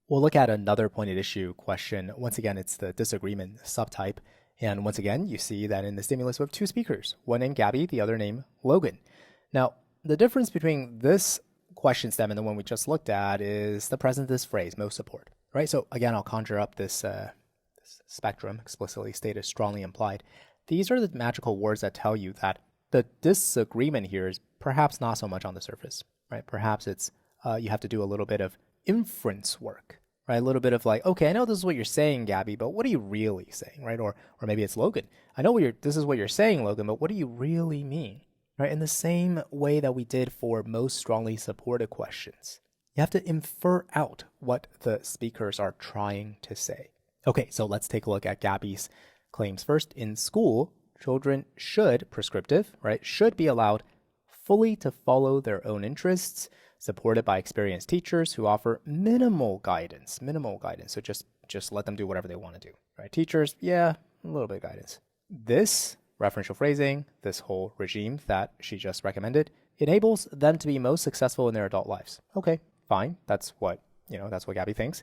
We'll look at another pointed issue question. Once again, it's the disagreement subtype. And once again, you see that in the stimulus we have two speakers, one named Gabby, the other named Logan. Now, the difference between this question stem and the one we just looked at is the present this phrase, most support, right? So again, I'll conjure up this spectrum, explicitly stated, strongly implied. These are the magical words that tell you that the disagreement here is perhaps not so much on the surface, right? Perhaps it's you have to do a little bit of inference work, right? A little bit of like, okay, I know this is what you're saying, Gabby, but what are you really saying, right? Or maybe it's Logan. I know this is what you're saying, Logan, but what do you really mean, right? In the same way that we did for most strongly supported questions, you have to infer out what the speakers are trying to say. Okay, so let's take a look at Gabby's claims first. In school, children should, prescriptive, right, should be allowed fully to follow their own interests, supported by experienced teachers who offer minimal guidance. So just let them do whatever they want to do, right? Teachers, yeah, a little bit of guidance. This referential phrasing, this whole regime that she just recommended, enables them to be most successful in their adult lives. Okay, fine. That's what Gabby thinks.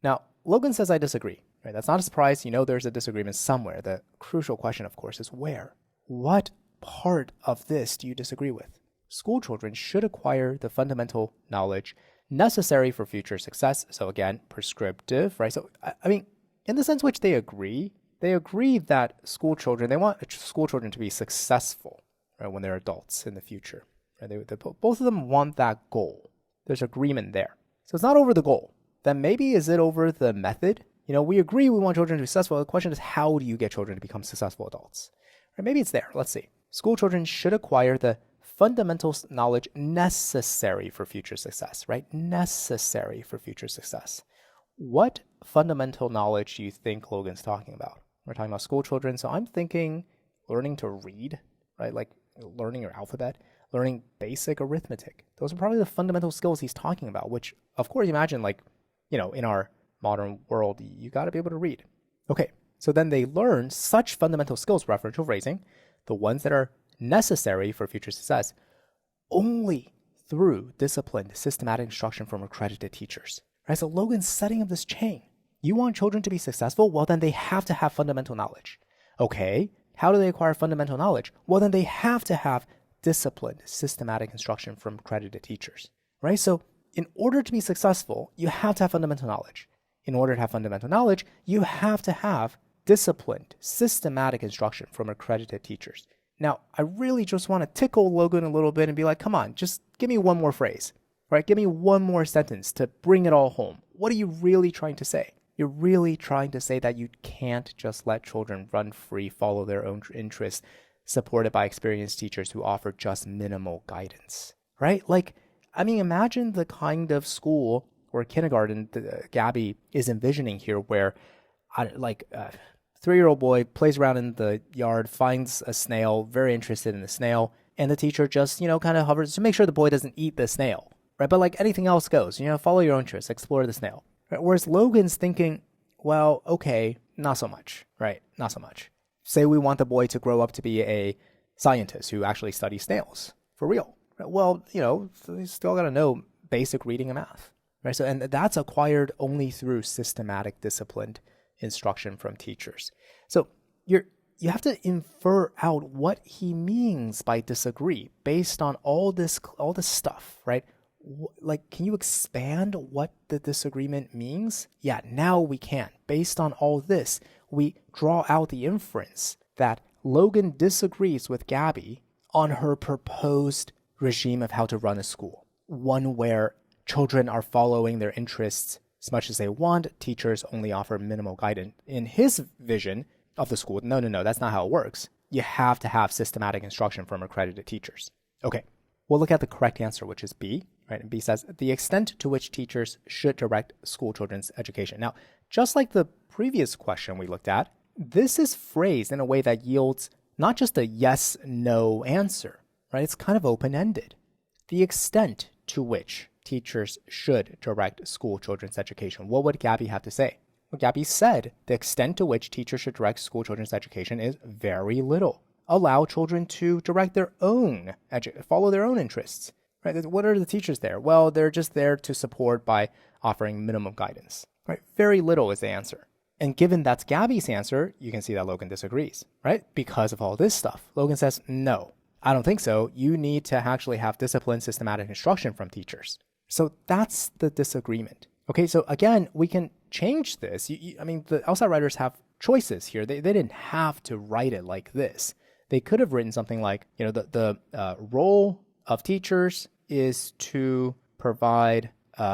Now, Logan says I disagree, right? That's not a surprise. You know there's a disagreement somewhere. The crucial question, of course, is where? What part of this do you disagree with? School children should acquire the fundamental knowledge necessary for future success. So again, prescriptive, right? So, I mean, in the sense which they agree that they want school children to be successful, right, when they're adults in the future. Right? Both of them want that goal. There's agreement there. So it's not over the goal. Then maybe is it over the method? We agree we want children to be successful. The question is, how do you get children to become successful adults? Or maybe it's there. Let's see. School children should acquire the fundamental knowledge necessary for future success, right? Necessary for future success. What fundamental knowledge do you think Logan's talking about? We're talking about school children, so I'm thinking learning to read, right? Like learning your alphabet, learning basic arithmetic. Those are probably the fundamental skills he's talking about, which, of course, imagine in our modern world, you got to be able to read. Okay, so then they learn such fundamental skills, referential phrasing, the ones that are necessary for future success, only through disciplined, systematic instruction from accredited teachers. Right? So Logan's setting up this chain. You want children to be successful? Well, then they have to have fundamental knowledge. Okay, how do they acquire fundamental knowledge? Well, then they have to have disciplined, systematic instruction from accredited teachers. Right? So in order to be successful, you have to have fundamental knowledge. In order to have fundamental knowledge, you have to have disciplined, systematic instruction from accredited teachers. Now, I really just want to tickle Logan a little bit and be like, come on, just give me one more phrase, right? Give me one more sentence to bring it all home. What are you really trying to say? You're really trying to say that you can't just let children run free, follow their own interests, supported by experienced teachers who offer just minimal guidance, right? Imagine the kind of school or kindergarten that Gabby is envisioning here where, three-year-old boy plays around in the yard, finds a snail, very interested in the snail, and the teacher just, kind of hovers to make sure the boy doesn't eat the snail, right? But anything else goes, follow your own interests, explore the snail. Right? Whereas Logan's thinking, well, okay, not so much, right? Not so much. Say we want the boy to grow up to be a scientist who actually studies snails for real. Right? Well, he's still got to know basic reading and math, right? So, and that's acquired only through systematic, disciplined instruction from teachers. So you have to infer out what he means by disagree based on all this stuff, right? Can you expand what the disagreement means? Yeah, now we can. Based on all this, we draw out the inference that Logan disagrees with Gabby on her proposed regime of how to run a school. One where children are following their interests as much as they want, teachers only offer minimal guidance. In his vision of the school, no, that's not how it works. You have to have systematic instruction from accredited teachers. Okay, we'll look at the correct answer, which is B, right? And B says, the extent to which teachers should direct school children's education. Now, just like the previous question we looked at, this is phrased in a way that yields not just a yes-no answer, right? It's kind of open-ended. The extent to which teachers should direct school children's education. What would Gabby have to say? Well, Gabby said the extent to which teachers should direct school children's education is very little. Allow children to direct their own, follow their own interests. Right? What are the teachers there? Well, they're just there to support by offering minimum guidance, right? Very little is the answer. And given that's Gabby's answer, you can see that Logan disagrees, right? Because of all this stuff. Logan says, no, I don't think so. You need to actually have disciplined, systematic instruction from teachers. So that's the disagreement. Okay, so again, we can change this. I mean, the LSAT writers have choices here. They didn't have to write it like this. They could have written something like, the role of teachers is to provide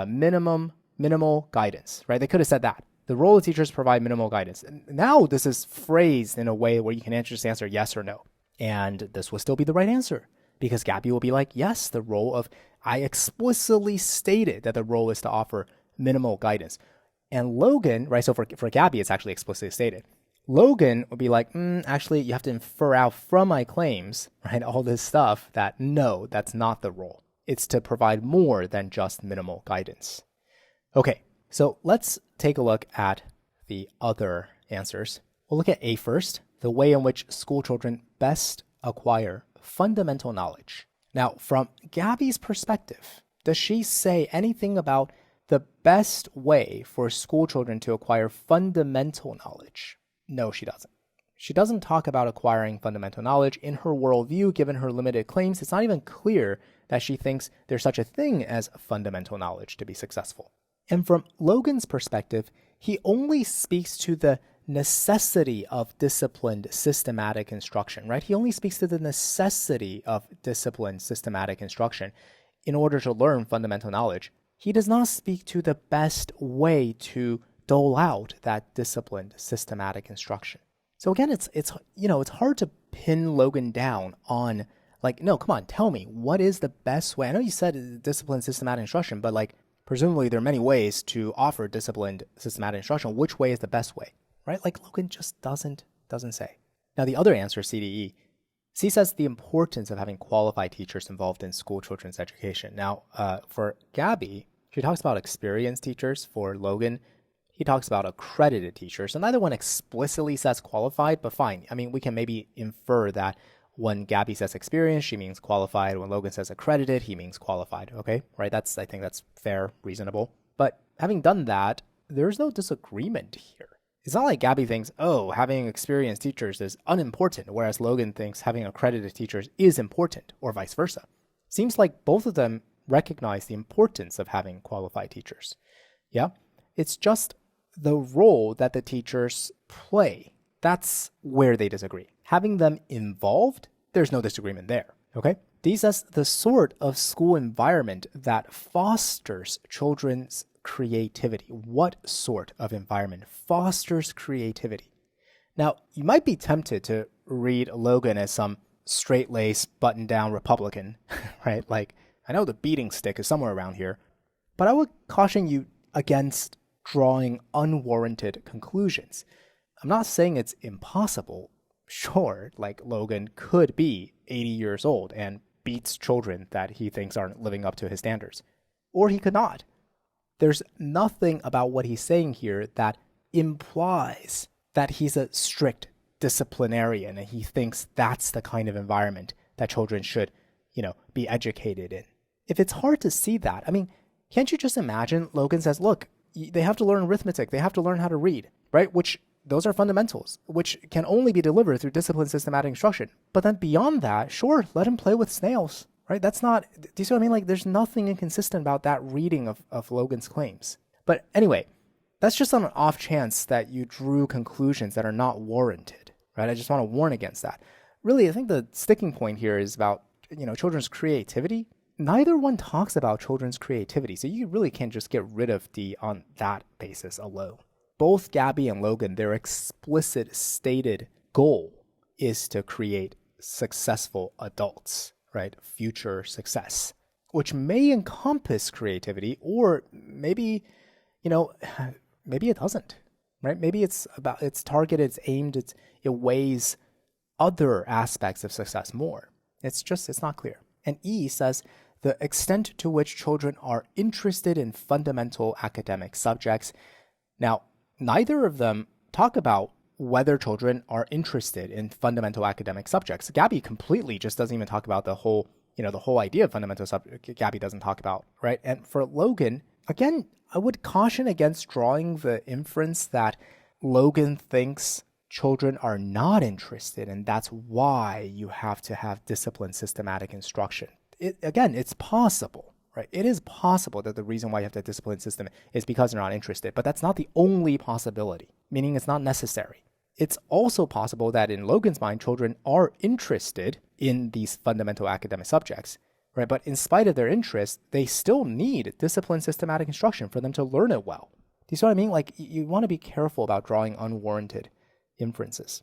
minimal guidance, right? They could have said that. The role of teachers provide minimal guidance. And now this is phrased in a way where you can just answer yes or no. And this will still be the right answer because Gabby will be like, yes, I explicitly stated that the role is to offer minimal guidance. And Logan, right, so for Gabby, it's actually explicitly stated. Logan would be like, actually, you have to infer out from my claims, right, all this stuff that no, that's not the role. It's to provide more than just minimal guidance. Okay, so let's take a look at the other answers. We'll look at A first, the way in which school children best acquire fundamental knowledge. Now, from Gabby's perspective, does she say anything about the best way for school children to acquire fundamental knowledge? No, she doesn't. She doesn't talk about acquiring fundamental knowledge. In her worldview, given her limited claims, it's not even clear that she thinks there's such a thing as fundamental knowledge to be successful. And from Logan's perspective, he only speaks to the necessity of disciplined, systematic instruction, right? He only speaks to the necessity of disciplined, systematic instruction in order to learn fundamental knowledge. He does not speak to the best way to dole out that disciplined, systematic instruction. So again, it's hard to pin Logan down on no, come on, tell me, what is the best way? I know you said disciplined, systematic instruction, but presumably there are many ways to offer disciplined, systematic instruction. Which way is the best way, right? Logan just doesn't say. Now the other answer, CDE, C says the importance of having qualified teachers involved in school children's education. Now, for Gabby, she talks about experienced teachers. For Logan, he talks about accredited teachers. And neither one explicitly says qualified, but fine. I mean, we can maybe infer that when Gabby says experienced, she means qualified. When Logan says accredited, he means qualified. Okay, right? I think that's fair, reasonable. But having done that, there's no disagreement here. It's not like Gabby thinks, having experienced teachers is unimportant, whereas Logan thinks having accredited teachers is important, or vice versa. Seems like both of them recognize the importance of having qualified teachers. Yeah, it's just the role that the teachers play. That's where they disagree. Having them involved, there's no disagreement there, okay? D says the sort of school environment that fosters children's creativity. What sort of environment fosters creativity? Now, you might be tempted to read Logan as some straight-laced, button-down Republican, right? I know the beating stick is somewhere around here, but I would caution you against drawing unwarranted conclusions. I'm not saying it's impossible. Sure, Logan could be 80 years old and beats children that he thinks aren't living up to his standards. Or he could not. There's nothing about what he's saying here that implies that he's a strict disciplinarian and he thinks that's the kind of environment that children should, be educated in. If it's hard to see that, I mean, can't you just imagine Logan says, look, they have to learn arithmetic, they have to learn how to read, right? Those are fundamentals, which can only be delivered through disciplined, systematic instruction. But then beyond that, sure, let him play with snails, right? That's not, do you see what I mean? There's nothing inconsistent about that reading of Logan's claims. But anyway, that's just on an off chance that you drew conclusions that are not warranted, right? I just want to warn against that. Really, I think the sticking point here is about, children's creativity. Neither one talks about children's creativity, so you really can't just get rid of D on that basis alone. Both Gabby and Logan, their explicit stated goal is to create successful adults, right? Future success, which may encompass creativity, or maybe, maybe it doesn't, right? Maybe it's targeted, it's aimed, it weighs other aspects of success more. It's not clear. And E says the extent to which children are interested in fundamental academic subjects. Now, neither of them talk about whether children are interested in fundamental academic subjects. Gabby completely just doesn't even talk about the whole idea of fundamental subjects. Gabby doesn't talk about, right? And for Logan, Again, I would caution against drawing the inference that Logan thinks children are not interested, and that's why you have to have disciplined, systematic instruction. Again, it's possible, right? It is possible that the reason why you have the discipline system is because they're not interested, but that's not the only possibility, meaning it's not necessary. It's also possible that in Logan's mind, children are interested in these fundamental academic subjects, right? But in spite of their interest, they still need disciplined, systematic instruction for them to learn it well. Do you see what I mean? Like, you want to be careful about drawing unwarranted inferences.